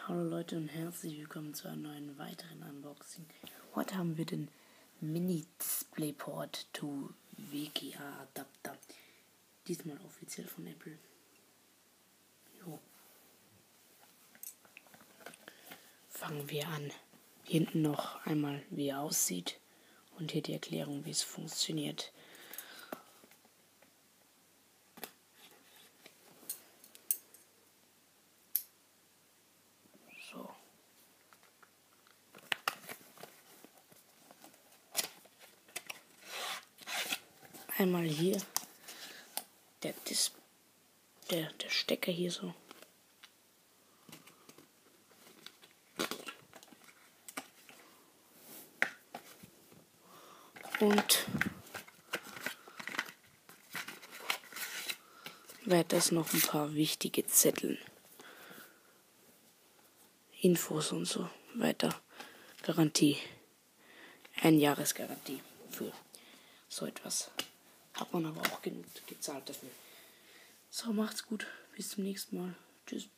Hallo Leute und herzlich willkommen zu einem neuen weiteren Unboxing. Heute haben wir den Mini DisplayPort to VGA Adapter. Diesmal offiziell von Apple. Jo. Fangen wir an. Hier hinten noch einmal wie er aussieht und hier die Erklärung, wie es funktioniert. So. Einmal hier der Stecker hier so. Und weiters noch ein paar wichtige Zettel. Infos und so weiter. Garantie. 1 Jahresgarantie für so etwas. Hat man aber auch genug gezahlt dafür. So, macht's gut. Bis zum nächsten Mal. Tschüss.